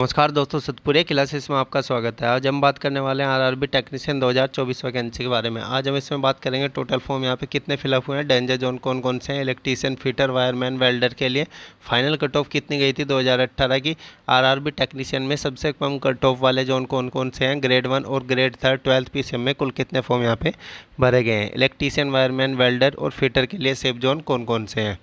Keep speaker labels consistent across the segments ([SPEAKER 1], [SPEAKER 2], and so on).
[SPEAKER 1] नमस्कार दोस्तों, सतपुरिया क्लासेस में आपका स्वागत है। आज हम बात करने वाले हैं आरआरबी टेक्नीशियन 2024 वैकेंसी के बारे में। आज हम इसमें बात करेंगे टोटल फॉर्म यहाँ पे कितने फिलअप हुए हैं, डेंजर जोन कौन कौन से हैं, इलेक्ट्रीशियन, फिटर, वायरमैन, वेल्डर के लिए फाइनल कट ऑफ कितनी गई थी 2018 की। आरआरबी टेक्नीशियन में सबसे कम कट ऑफ वाले जोन कौन कौन से हैं, ग्रेड 1 और ग्रेड 3 12th पीसीएम में कुल कितने फॉर्म यहाँ पे भरे गए हैं, इलेक्ट्रीशियन, वायरमैन, वेल्डर और फिटर के लिए सेफ जोन कौन कौन से हैं।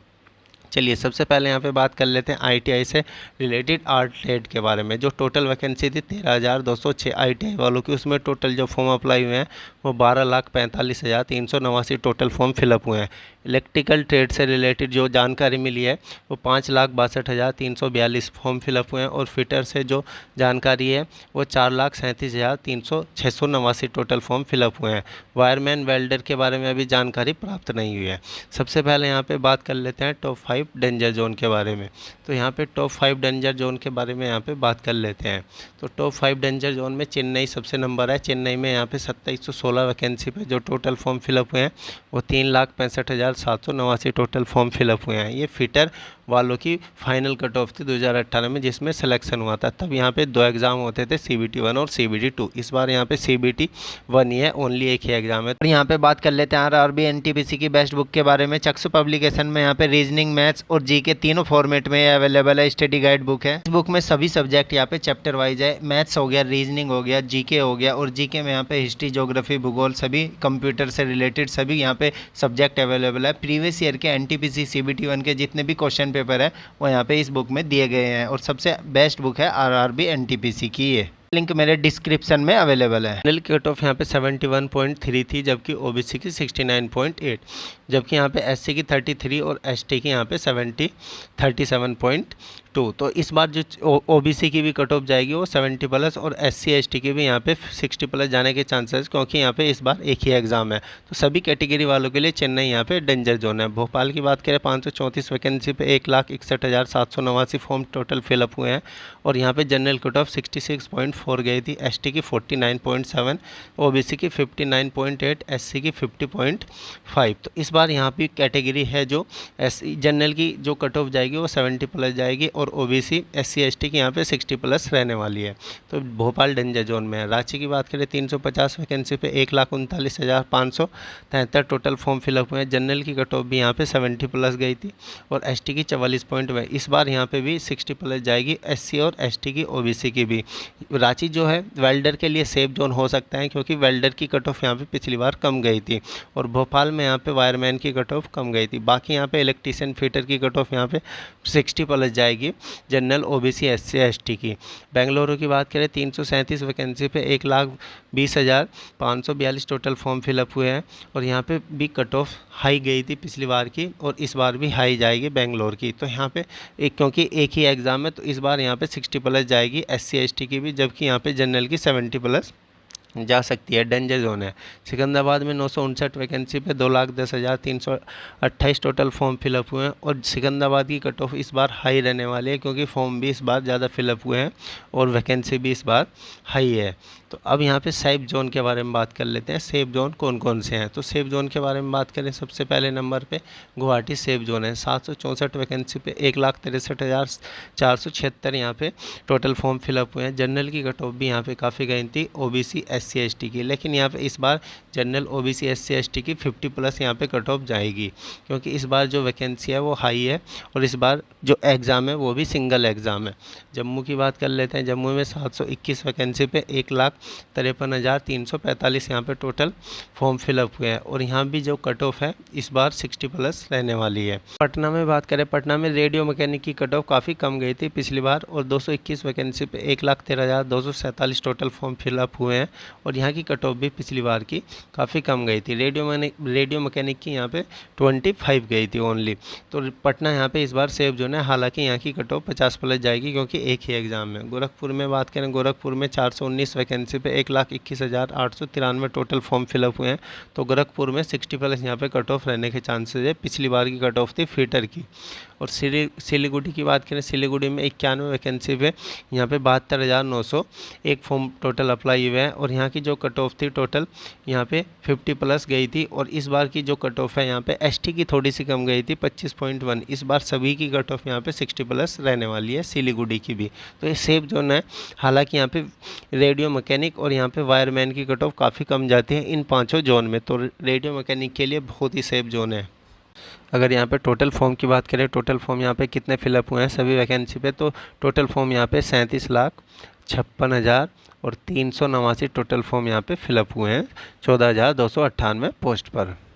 [SPEAKER 1] चलिए सबसे पहले यहाँ पे बात कर लेते हैं आईटीआई से रिलेटेड आर्ट ट्रेड के बारे में। जो टोटल वैकेंसी थी 13,206 आईटीआई वालों की, उसमें टोटल जो फॉर्म अप्लाई हुए हैं वो 12,45,389 टोटल फॉर्म फिलअप हुए हैं। इलेक्ट्रिकल ट्रेड से रिलेटेड जो जानकारी मिली है वो 5,62,342 फॉर्म फिलअप हुए हैं और फिटर से जो जानकारी है वो 4,37,689 टोटल फॉर्म फिलअप हुए हैं। वायरमैन, वेल्डर के बारे में अभी जानकारी प्राप्त नहीं हुई है। सबसे पहले यहाँ पे बात कर लेते हैं टॉप 5 डेंजर जोन के बारे में। तो यहाँ पे टॉप 5 डेंजर जोन के बारे में यहाँ पे बात कर लेते हैं। तो टॉप 5 डेंजर जोन में चेन्नई सबसे नंबर है। चेन्नई में यहाँ पे 2716 वैकेंसी पे जो टोटल फॉर्म फिलअप हुए हैं वो 3,65,789 टोटल फॉर्म फिलअप हुए हैं। ये फिटर वालों की फाइनल कट ऑफ थी 2018 में, जिसमें सिलेक्शन हुआ था। तब यहाँ पे 2 एग्ज़ाम होते थे, CBT 1 और CBT 2। इस बार यहाँ पे CBT 1 ही है, ओनली एक ही एग्जाम है। और यहाँ पे बात कर लेते हैं आरआरबी एनटीपीसी की बेस्ट बुक के बारे में। चक्षु पब्लिकेशन में यहाँ पे रीजनिंग, मैथ्स और जीके तीनों फॉर्मेट में अवेलेबल है। स्टडी गाइड बुक है। इस बुक में सभी सब्जेक्ट यहाँ पे चैप्टर वाइज है। मैथ्स हो गया, रीजनिंग हो गया, जीके हो गया, और जीके में यहाँ पे हिस्ट्री, ज्योग्राफी, भूगोल, सभी कंप्यूटर से रिलेटेड सभी यहाँ पे सब्जेक्ट अवेलेबल है। प्रीवियस ईयर के एनटीपीसी CBT 1 के जितने भी क्वेश्चन पेपर है वो यहाँ पे इस बुक में दिए गए हैं, और सबसे बेस्ट बुक है आरआरबी एनटीपीसी की। ये लिंक मेरे डिस्क्रिप्शन में अवेलेबल है। जनरल की कट ऑफ यहाँ पे 71.3 थी, जबकि ओबीसी की 69.8, जबकि यहाँ पे एससी की 33 और एसटी की यहाँ पे 37.2। तो इस बार जो ओबीसी की भी कट ऑफ जाएगी वो 70 प्लस, और एससी एसटी की भी यहाँ पे 60 प्लस जाने के चांसेस, क्योंकि यहाँ पे इस बार एक ही एग्ज़ाम है। तो सभी कैटेगरी वालों के लिए चेन्नई यहाँ पे डेंजर जोन है। भोपाल की बात करें 534 वैकेंसी पे 1,61,789 फॉर्म टोटल फिलअप हुए हैं, और यहाँ पे जनरल कट ऑफ 66.4 गई थी, एसटी की 49.7, ओबीसी की 59.8, एससी की 50.5। तो इस बार यहाँ पे कैटेगरी है जो जनरल की जो कट ऑफ जाएगी वो 70 प्लस जाएगी, और ओबीसी, एससी, एसटी की यहाँ पे 60 प्लस रहने वाली है। तो भोपाल डेंजर जोन में है। रांची की बात करें 350 वैकेंसी पे 1,39,573 टोटल फॉर्म फिलअप हुए हैं। जनरल की कट ऑफ भी यहाँ पे 70 प्लस गई थी, और एसटी की 44.1। इस बार यहाँ पे भी 60 प्लस जाएगी, एससी और एसटी की, ओबीसी की भी। रांची जो है वेल्डर के लिए सेफ जोन हो सकता है, क्योंकि वेल्डर की कट ऑफ यहाँ पे पिछली बार कम गई थी, और भोपाल में यहाँ पे वायरमैन की कट ऑफ कम गई थी। बाकी यहाँ पे इलेक्ट्रीशियन, फिटर की कट ऑफ यहाँ पे 60 प्लस जाएगी, जनरल, ओबीसी, एससी, एसटी की। बेंगलुरु की बात करें 337 वैकेंसी पे 1,20,542 टोटल फॉर्म फिलअप हुए हैं, और यहाँ पे भी कट ऑफ हाई गई थी पिछली बार की, और इस बार भी हाई जाएगी बेंगलोर की। तो यहाँ पे क्योंकि एक ही एग्ज़ाम है, तो इस बार यहाँ पे 60 प्लस जाएगी एससी एसटी की भी, जबकि यहाँ पे जनरल की 70 प्लस जा सकती है। डेंजर जोन है। सिकंदराबाद में 959 वैकेंसी पे 2,10,328 टोटल फॉर्म फिलअप हुए हैं, और सिकंदराबाद की कट ऑफ इस बार हाई रहने वाली है, क्योंकि फॉर्म भी इस बार ज़्यादा फिलअप हुए हैं और वैकेंसी भी इस बार हाई है। तो अब यहाँ पे सेफ जोन के बारे में बात कर लेते हैं। सेफ जोन कौन कौन से हैं। तो सेफ जोन के बारे में बात करें, सबसे पहले नंबर पे गुवाहाटी सेफ जोन है। 764 वैकेंसी पे 1,63,476 यहाँ पे टोटल फॉर्म फिलअप हुए हैं। जनरल की कट ऑफ भी यहाँ पे काफ़ी गई थी, ओबीसी, एससी, एसटी की, लेकिन यहाँ पे इस बार जनरल, ओबीसी, एससी, एसटी की 50 प्लस यहाँ पे कट ऑफ जाएगी, क्योंकि इस बार जो वैकेंसी है वो हाई है, और इस बार जो एग्ज़ाम है वो भी सिंगल एग्ज़ाम है। जम्मू की बात कर लेते हैं। जम्मू में 721 वैकेंसी पे 1,53,345 यहाँ पे टोटल फॉर्म फिलअप हुए हैं, और यहाँ भी जो कट ऑफ है इस बार 60 प्लस रहने वाली है। पटना में बात करें, पटना में रेडियो मैकेनिक की कट ऑफ काफ़ी कम गई थी पिछली बार, और 221 वैकेंसी पे 1,13,247 टोटल फॉर्म फिलअप हुए हैं, और यहाँ की कट ऑफ भी पिछली बार की काफ़ी कम गई थी। रेडियो मैकेनिक की यहाँ पे 25 गई थी ओनली। तो पटना यहाँ पे इस बार सेफ जोन है, हालांकि यहाँ की कट ऑफ 50 प्लस जाएगी, क्योंकि एक ही एग्ज़ाम है। गोरखपुर में बात करें, गोरखपुर में 419 वैकेंसी पे 1,21,893 टोटल फॉर्म फिलअप हुए हैं, तो गोरखपुर में 60 प्लस यहाँ पे कट ऑफ रहने के चांसेस है। पिछली बार की कट ऑफ थी फिटर की, और सिलीगुड़ी की बात करें, सिलीगुड़ी में 91 वैकेंसी पे यहाँ पे 72,901 फॉर्म टोटल अप्लाई हुए हैं। और यहाँ की जो कट ऑफ थी टोटल यहाँ पे 50 प्लस गई थी। और इस बार की जो कट ऑफ है यहाँ पे एसटी की थोड़ी सी कम गई थी 25.1। इस बार सभी की कट ऑफ यहाँ पे 60 प्लस रहने वाली है, सिलीगुड़ी की भी। तो ये सेफ जोन है। हालांकि यहाँ पे रेडियो मैकेनिक और यहाँ पे वायरमैन की कट ऑफ काफ़ी कम जाती है इन पाँचों जोन में। तो रेडियो मैकेनिक के लिए बहुत ही सेफ जोन है। अगर यहाँ पे टोटल फॉर्म की बात करें, टोटल फॉर्म यहाँ पे कितने फिलअप हुए हैं सभी वैकेंसी पे, तो टोटल फॉर्म यहाँ पे 37,56,000 और 389 टोटल फॉर्म यहाँ पे फिलअप हुए हैं 14,298 पोस्ट पर।